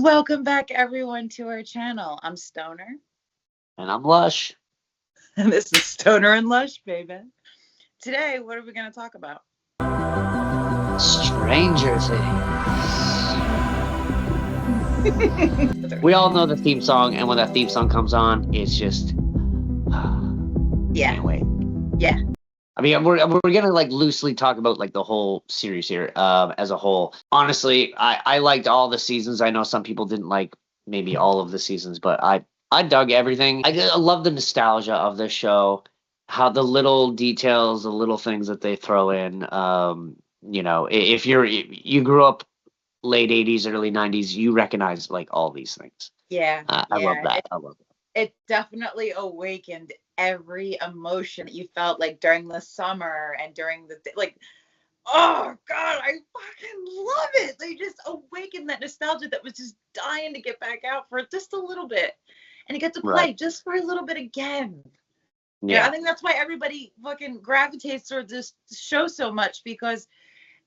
Welcome back, everyone, to our channel. I'm Stoner. And I'm Lush. And this is Stoner and Lush, baby. Today, what are we going to talk about? Stranger Things. We all know the theme song, and when that theme song comes on, it's just... yeah. Can't wait. Yeah. I mean, we're gonna like loosely talk about like the whole series here as a whole. Honestly, I liked all the seasons. I know some people didn't like maybe all of the seasons, but I dug everything. I love the nostalgia of this show, how the little details, the little things that they throw in. You know, if you grew up late 80s, early 90s, you recognize like all these things. Yeah. I love that. I love it. It definitely awakened every emotion that you felt like during the summer and during the like. Oh God, I fucking love it. They just awakened that nostalgia that was just dying to get back out for just a little bit, and you get to play just for a little bit again. Yeah, I think that's why everybody fucking gravitates towards this show so much, because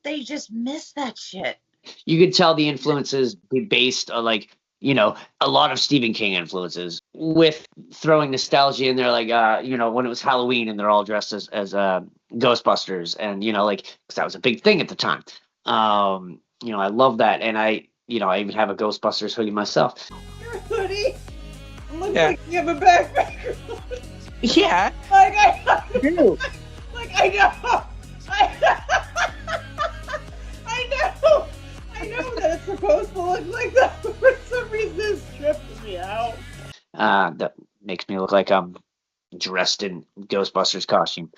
they just miss that shit. You could tell the influences be based on like, you know, a lot of Stephen King influences with throwing nostalgia in there, like, you know, when it was Halloween and they're all dressed as Ghostbusters, and, you know, like, because that was a big thing at the time. You know, I love that. And I even have a Ghostbusters hoodie myself. Your hoodie? Looks like you have a backpack. Yeah. Like, I do. Like, I know. I know that it's supposed to look like that, but for some reason it's tripping me out. That makes me look like I'm dressed in Ghostbusters costume.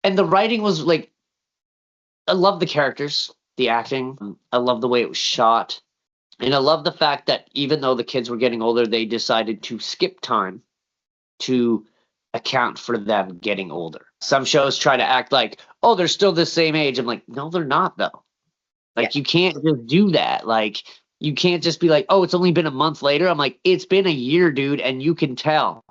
And the writing was like, I love the characters, the acting. I love the way it was shot. And I love the fact that even though the kids were getting older, they decided to skip time to account for them getting older. Some shows try to act like, oh, they're still the same age. I'm like, no, they're not, though. Like, you can't just do that. Like, you can't just be like, oh, it's only been a month later. I'm like, it's been a year, dude, and you can tell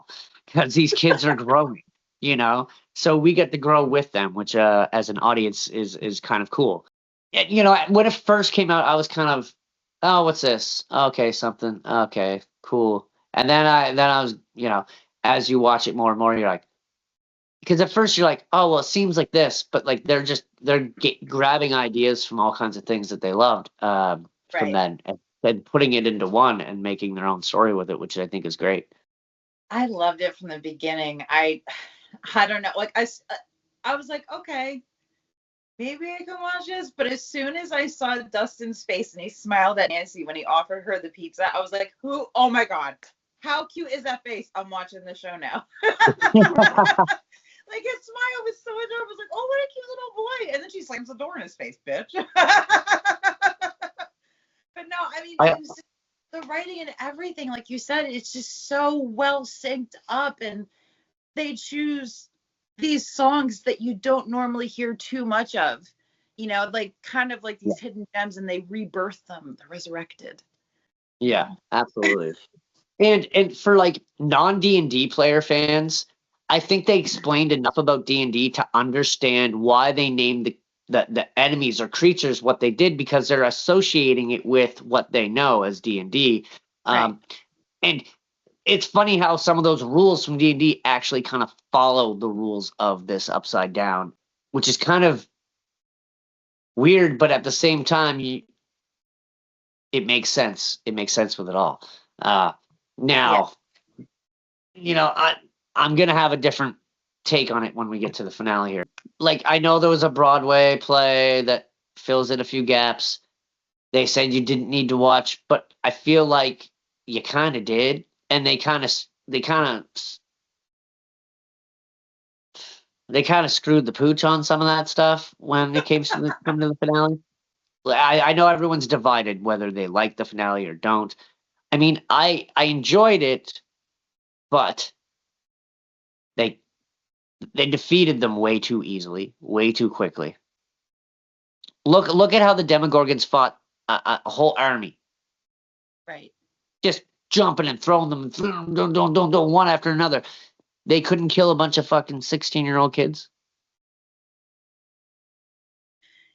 because these kids are growing, you know? So we get to grow with them, which as an audience is kind of cool. And, you know, when it first came out, I was kind of, oh, what's this? Okay, something. Okay, cool. And then I was, you know, as you watch it more and more, you're like, because at first you're like, oh, well, it seems like this, but like they're grabbing ideas from all kinds of things that they loved from then, and then putting it into one and making their own story with it, which I think is great. I loved it from the beginning. I don't know, like I was like, okay, maybe I can watch this, but as soon as I saw Dustin's face and he smiled at Nancy when he offered her the pizza, I was like, who? Oh my God, how cute is that face? I'm watching the show now. Like, his smile was so adorable. I was like, oh, what a cute little boy. And then she slams the door in his face, bitch. But no, I mean, the writing and everything, like you said, it's just so well synced up. And they choose these songs that you don't normally hear too much of. You know, like kind of like these hidden gems, and they rebirth them. They're resurrected. Yeah, absolutely. And for like non-D&D player fans, I think they explained enough about D&D to understand why they named the enemies or creatures what they did, because they're associating it with what they know as D&D. And it's funny how some of those rules from D&D actually kind of follow the rules of this Upside Down, which is kind of weird, but at the same time, it makes sense. It makes sense with it all. Now, you know, I'm going to have a different take on it when we get to the finale here. Like, I know there was a Broadway play that fills in a few gaps. They said you didn't need to watch, but I feel like you kind of did. And they kind of screwed the pooch on some of that stuff when it came to the finale. I know everyone's divided whether they like the finale or don't. I mean, I enjoyed it, but they defeated them way too easily, way too quickly. Look at how the Demogorgons fought a whole army. Right. Just jumping and throwing them, don't one after another. They couldn't kill a bunch of fucking 16-year-old kids.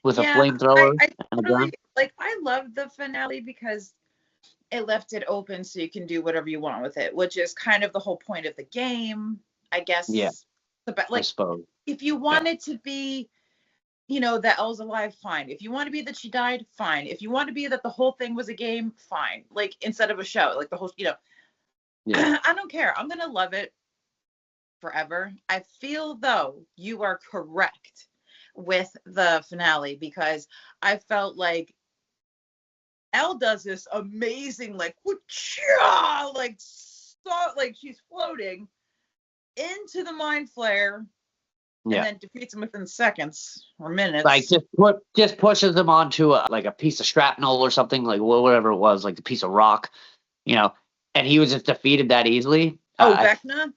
with a Yeah, I, flamethrower I and a totally gun. like. I love the finale because it left it open so you can do whatever you want with it, which is kind of the whole point of the game, I Yeah, guess. I Like, suppose. if you Yeah, want it to be, that Elle's alive, fine. If you want to be that she died, fine. If you want to be that the whole thing was a game, fine. Like, instead of a show, like the whole, yeah. I don't care. I'm gonna love it forever. I feel though you are correct with the finale because I felt like Elle does this amazing like whoosh-ah, like so like she's floating into the mind flare and Yeah. then defeats him within seconds or Like minutes. just pushes him onto like a piece of shrapnel or something, like whatever it was, like a piece of rock, you know, and he was just defeated that easily. Oh, Vecna?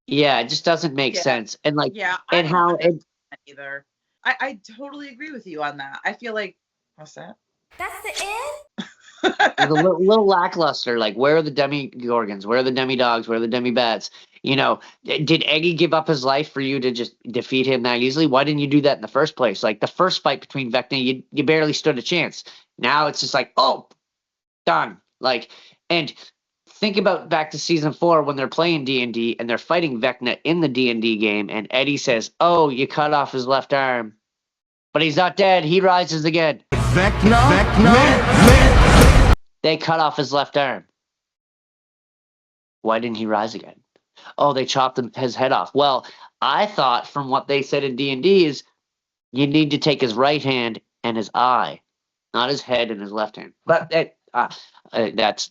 Yeah, it just doesn't make Yeah. sense. And like, Yeah, I and don't how understand that either. I totally agree with you on that. I feel like what's that? That's the end? it was a little lackluster. Like, where are the demi-gorgons? Where are the demi-dogs? Where are the demi-bats? Did Eggy give up his life for you to just defeat him that easily? Why didn't you do that in the first place? Like, the first fight between Vecna, you barely stood a chance. Now it's just like, oh, done. Like, and think about back to season 4 when they're playing D&D and they're fighting Vecna in the D&D game, and Eddie says, "Oh, you cut off his left arm, but he's not dead. He rises again." They cut off his left arm. Why didn't he rise again? Oh, they chopped his head off. Well, I thought from what they said in D&D is you need to take his right hand and his eye, not his head and his left hand. But that's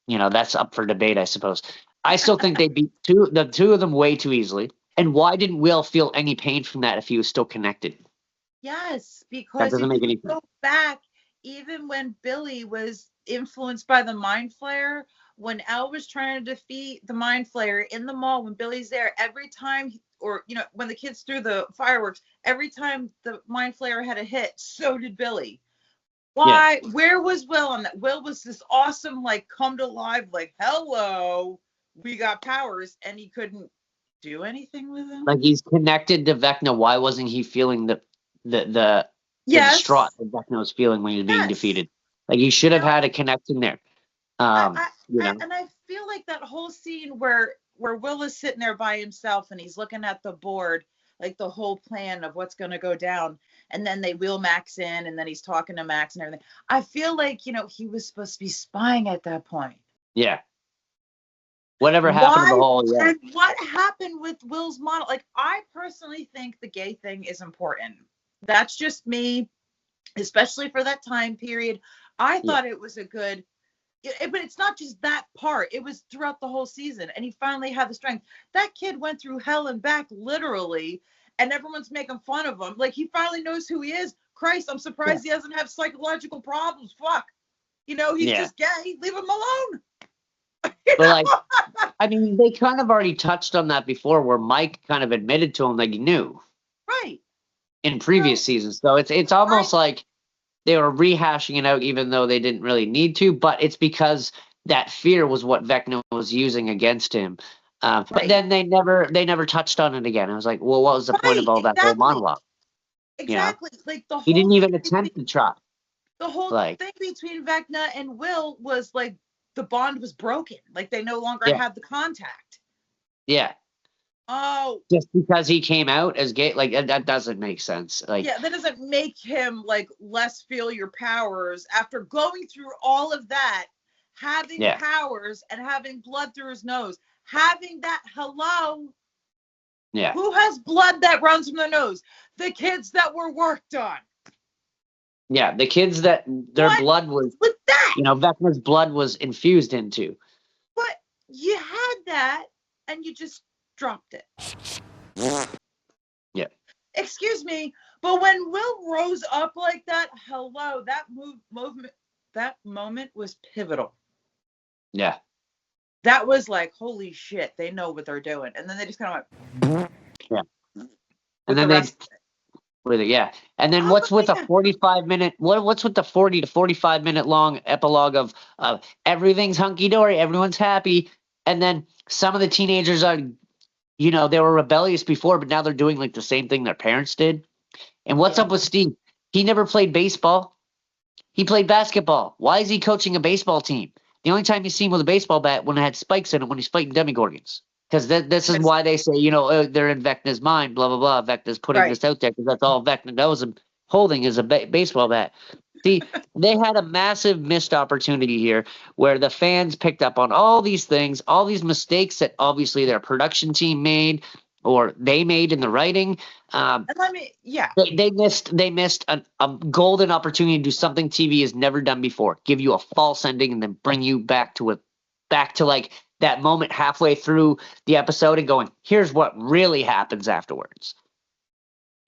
that's up for debate, I suppose. I still think they beat the two of them way too easily. And why didn't Will feel any pain from that if he was still connected? Yes, That because doesn't if make you any sense. go back, even when Billy was influenced by the Mind Flayer, when Elle was trying to defeat the Mind Flayer in the mall, when Billy's there, every time, when the kids threw the fireworks, every time the Mind Flayer had a hit, so did Billy. Why? Yeah. Where was Will on that? Will was this awesome, like, come to life, like, hello, we got powers, and he couldn't do anything with him. Like, he's connected to Vecna. Why wasn't he feeling the yes. distraught that Vecna was feeling when he was being defeated? Like, he should have had a connection there. And I feel like that whole scene where Will is sitting there by himself and he's looking at the board, like the whole plan of what's going to go down, and then they wheel Max in, and then he's talking to Max and everything. I feel like he was supposed to be spying at that point. Yeah. Whatever happened to the whole, yeah. And what happened with Will's model? Like, I personally think the gay thing is important. That's just me, especially for that time period. I thought it was a good, but it's not just that part. It was throughout the whole season, and he finally had the strength. That kid went through hell and back, literally, and everyone's making fun of him. Like, he finally knows who he is. Christ, I'm surprised he doesn't have psychological problems. Fuck. He's just gay. Leave him alone. But like, I mean, they kind of already touched on that before, where Mike kind of admitted to him that he knew, right, in previous seasons. So it's almost like they were rehashing it out, even though they didn't really need to. But it's because that fear was what Vecna was using against him. But then they never touched on it again. I was like, well, what was the point of all that whole monologue? Exactly, like the whole. He didn't even attempt to try. The whole thing between Vecna and Will was like, the bond was broken. Like, they no longer had the contact. Yeah. Oh. Just because he came out as gay, like, that doesn't make sense. Like, yeah, that doesn't make him like less feel your powers after going through all of that, having powers and having blood through his nose, having that hello. Yeah. Who has blood that runs from their nose? The kids that were worked on. Yeah, the kids that their blood was, Vecna's blood was infused into. But you had that, and you just dropped it. Yeah. Excuse me, but when Will rose up like that, hello, that movement, that moment was pivotal. Yeah. That was like, holy shit, they know what they're doing, and then they just kind of went. Yeah. And then with it, yeah. And then what's with the 45-minute? What's with the 40 to 45-minute long epilogue of everything's hunky dory, everyone's happy, and then some of the teenagers are, they were rebellious before, but now they're doing like the same thing their parents did. And what's up with Steve? He never played baseball. He played basketball. Why is he coaching a baseball team? The only time you see him with a baseball bat when it had spikes in it when he's fighting demigorgons. Because this is why they say, they're in Vecna's mind, blah, blah, blah. Vecna's putting this out there because that's all Vecna knows him holding is a baseball bat. See, they had a massive missed opportunity here where the fans picked up on all these things, all these mistakes that obviously their production team made or they made in the writing. They missed a golden opportunity to do something TV has never done before. Give you a false ending and then bring you back to like that moment halfway through the episode and going, here's what really happens afterwards.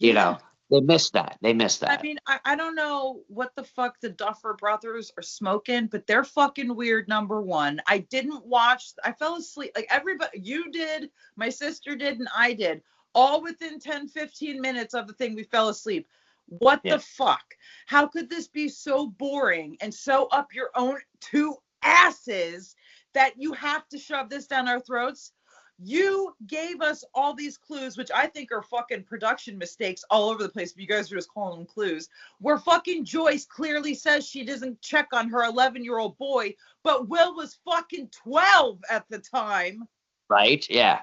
They missed that. I mean, I don't know what the fuck the Duffer Brothers are smoking, but they're fucking weird, number one. I didn't watch. I fell asleep. Like everybody, you did, my sister did, and I did. All within 10, 15 minutes of the thing, we fell asleep. What the fuck? How could this be so boring and so up your own two asses that you have to shove this down our throats? You gave us all these clues, which I think are fucking production mistakes all over the place. But you guys are just calling them clues. Where fucking Joyce clearly says she doesn't check on her 11-year-old boy, but Will was fucking 12 at the time. Right? Yeah.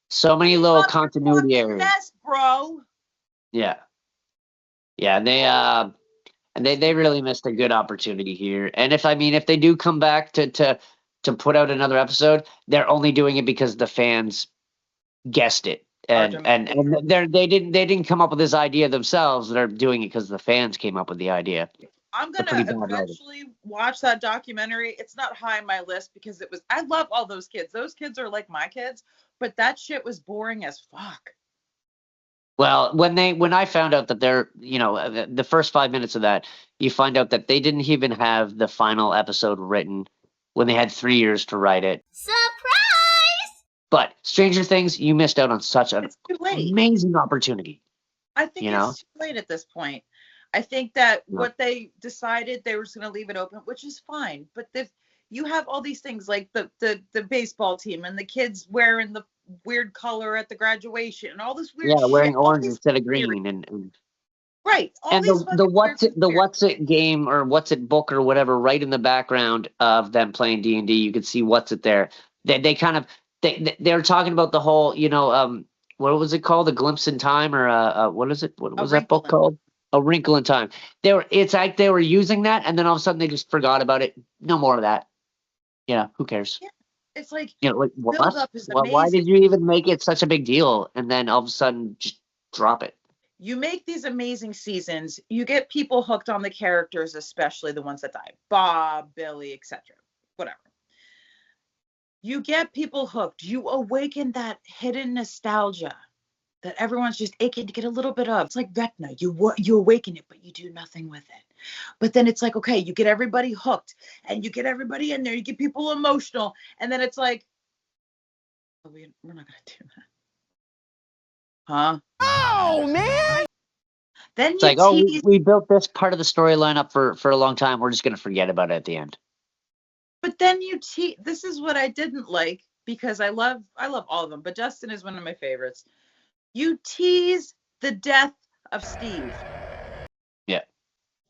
So many little continuity errors. Mess, bro. Yeah. Yeah, they really missed a good opportunity here. And if they do come back to put out another episode, they're only doing it because the fans guessed it. And they didn't come up with this idea themselves. They're doing it because the fans came up with the idea. I'm gonna eventually watch that documentary. It's not high on my list because I love all those kids. Those kids are like my kids, but that shit was boring as fuck. Well, when I found out that they're, the first 5 minutes of that, you find out that they didn't even have the final episode written when they had 3 years to write it. Surprise! But Stranger Things, you missed out on such an amazing opportunity. I think it's too late at this point. I think that what they decided, they were just going to leave it open, which is fine. But you have all these things like the baseball team and the kids wearing the weird color at the graduation and all this weird shit. Wearing orange instead of green and right. And the what's it game or what's it book or whatever right in the background of them playing D&D, you could see what's it there. They're talking about the whole, what was it called? A Glimpse in Time or what is it? What was that book called? A Wrinkle in Time. It's like they were using that and then all of a sudden they just forgot about it. No more of that. Who cares? Yeah. It's like, what? Why did you even make it such a big deal and then all of a sudden just drop it? You make these amazing seasons. You get people hooked on the characters, especially the ones that die. Bob, Billy, etc. Whatever. You get people hooked. You awaken that hidden nostalgia that everyone's just aching to get a little bit of. It's like Vecna. You awaken it, but you do nothing with it. But then it's like, okay, you get everybody hooked and you get everybody in there. You get people emotional. And then it's like, we're not going to do that. Huh? Oh, man. Then it's like, we built this part of the storyline up for a long time. We're just going to forget about it at the end. But then this is what I didn't like because I love all of them. But Justin is one of my favorites. You tease the death of Steve. Yeah.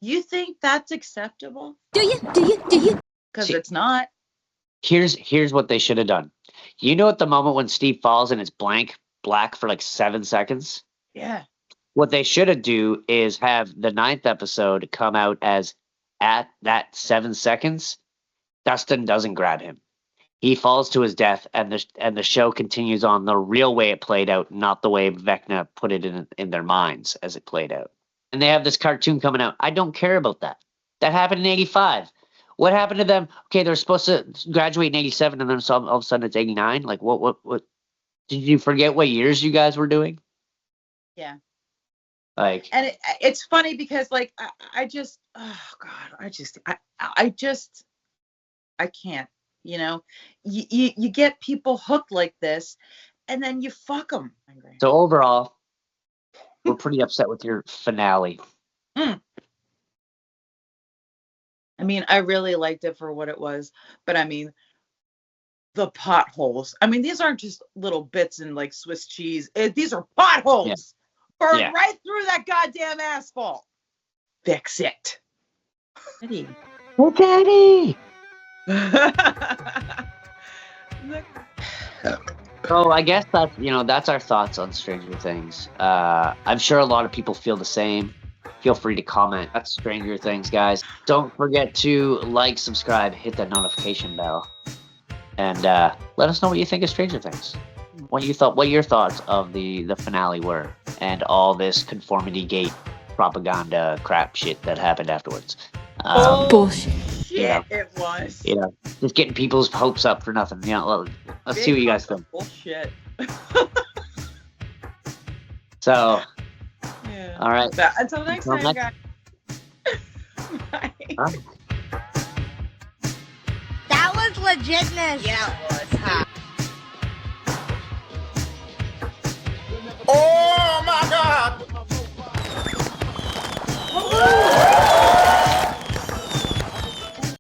You think that's acceptable? Do you? Because it's not. Here's what they should have done. At the moment when Steve falls and it's black for like 7 seconds? Yeah. What they should have do is have the 9th episode come out as at that 7 seconds, Dustin doesn't grab him. He falls to his death, and the show continues on the real way it played out, not the way Vecna put it in their minds as it played out. And they have this cartoon coming out. I don't care about that. That happened in 85. What happened to them? Okay, they're supposed to graduate in 87, and then all of a sudden it's 89. Like, what? Did you forget what years you guys were doing? Yeah. Like, and it's funny because like I can't. You get people hooked like this, and then you fuck them. So overall, we're pretty upset with your finale. I mean, I really liked it for what it was, but I mean, the potholes. I mean, these aren't just little bits and like Swiss cheese. These are potholes. Burn right through that goddamn asphalt. fix it. Eddie. Oh, Daddy. So I guess that's our thoughts on Stranger Things. I'm sure a lot of people feel the same. Feel free to comment. That's Stranger Things, guys. Don't forget to like, subscribe, hit that notification bell, and let us know what you think of Stranger Things. What your thoughts of the finale were, and all this conformity gate propaganda crap shit that happened afterwards. Bullshit. Shit, it was. Just getting people's hopes up for nothing. Let's see what you guys think. Bullshit. So, Yeah. all right. But until next time, guys. Bye. Bye. That was legitness. Yeah, it was. Huh?